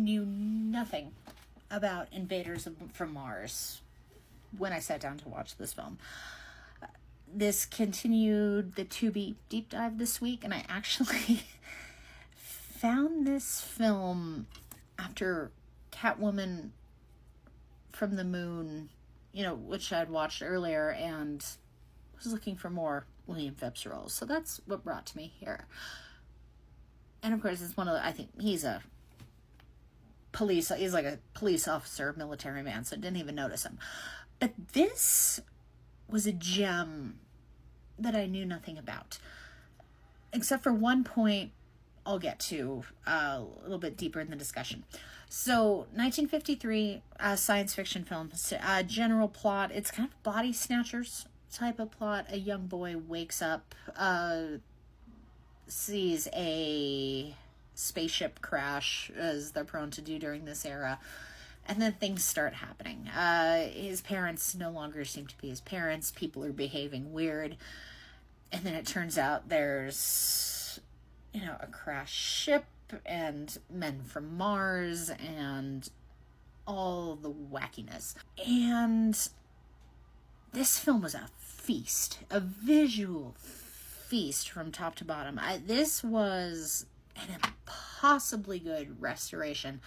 Knew nothing about Invaders from Mars when I sat down to watch this film. This continued the Tubi deep dive this week, and I actually found this film after Catwoman from the Moon, which I'd watched earlier, and was looking for more William Phipps roles. So that's what brought to me here. And of course, it's I think he's like a police officer, military man, so I didn't even notice him. But this was a gem that I knew nothing about. Except for one point I'll get to a little bit deeper in the discussion. So, 1953, science fiction film, general plot, it's kind of body snatchers type of plot. A young boy wakes up, sees a spaceship crash, as they're prone to do during this era, and then things start happening. His parents no longer seem to be his parents. People are behaving weird. And then it turns out there's, a crashed ship and men from Mars and all the wackiness. And this film was a feast, a visual feast from top to bottom. This was an impossibly good restoration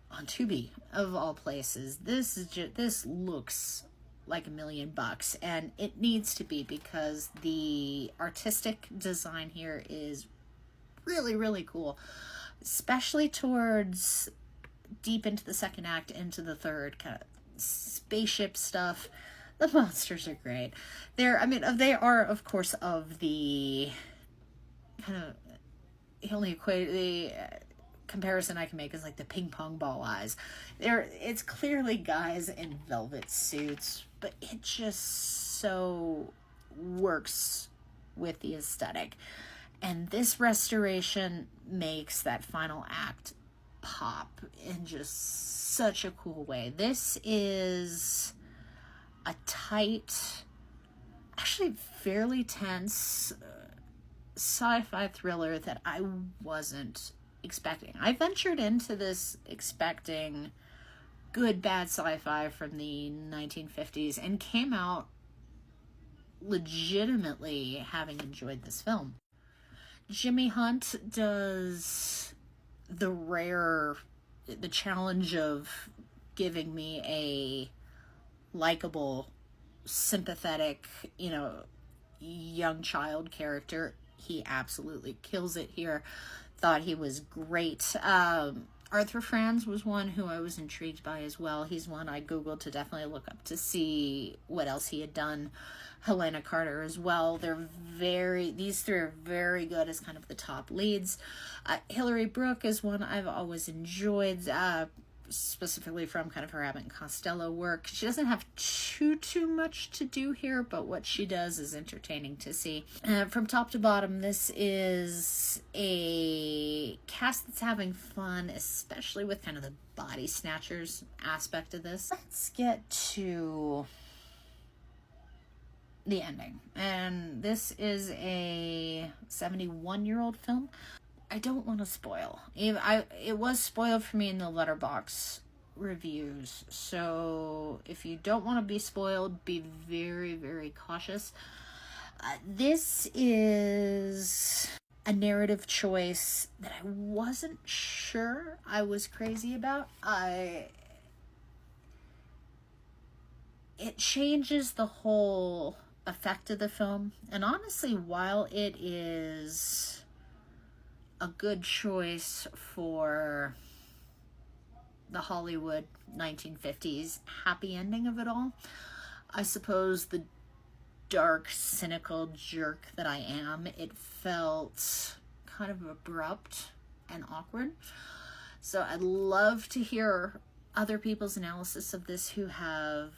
on Tubi, of all places. This looks like $1 million, and it needs to be, because the artistic design here is really, really cool, especially towards deep into the second act, into the third, kind of spaceship stuff. The monsters are great. They are, of course, of the kind of, the comparison I can make is like the ping pong ball eyes. It's clearly guys in velvet suits, but it just so works with the aesthetic. And this restoration makes that final act pop in just such a cool way. This is a tight, actually fairly tense sci-fi thriller that I wasn't expecting. I ventured into this expecting good, bad sci-fi from the 1950s and came out legitimately having enjoyed this film. Jimmy Hunt does the challenge of giving me a likable, sympathetic, young child character. He absolutely kills it here. Thought he was great. Arthur Franz was one who I was intrigued by as well. He's one I Googled to definitely look up to see what else he had done. Helena Carter as well. These three are very good as kind of the top leads. Hilary Brooke is one I've always enjoyed, specifically from kind of her Abbott and Costello work. She doesn't have too much to do here, but what she does is entertaining to see. From top to bottom, this is a cast that's having fun, especially with kind of the body snatchers aspect of this. Let's get to the ending. And this is a 71-year-old film. I don't want to spoil. It was spoiled for me in the Letterboxd reviews, so if you don't want to be spoiled, be very, very cautious. This is a narrative choice that I wasn't sure I was crazy about. It changes the whole effect of the film, and honestly, while it is a good choice for the Hollywood 1950s happy ending of it all, I suppose the dark, cynical jerk that I am, it felt kind of abrupt and awkward. So I'd love to hear other people's analysis of this who have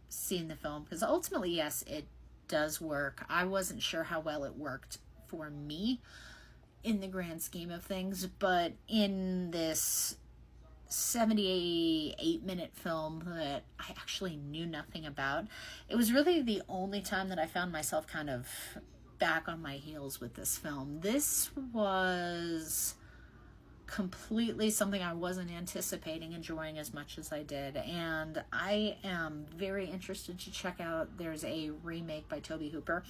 seen the film, because ultimately, yes, it does work. I wasn't sure how well it worked for me in the grand scheme of things, but in this 78-minute film that I actually knew nothing about, it was really the only time that I found myself kind of back on my heels with this film. This was completely something I wasn't anticipating enjoying as much as I did. And I am very interested to check out, there's a remake by Tobe Hooper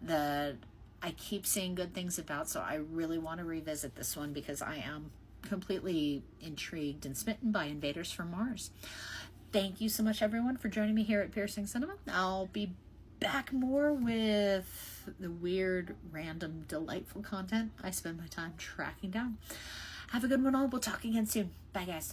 that I keep seeing good things about, so I really want to revisit this one because I am completely intrigued and smitten by Invaders from Mars. Thank you so much, everyone, for joining me here at Piercing Cinema. I'll be back more with the weird, random, delightful content I spend my time tracking down. Have a good one all. We'll talk again soon. Bye, guys.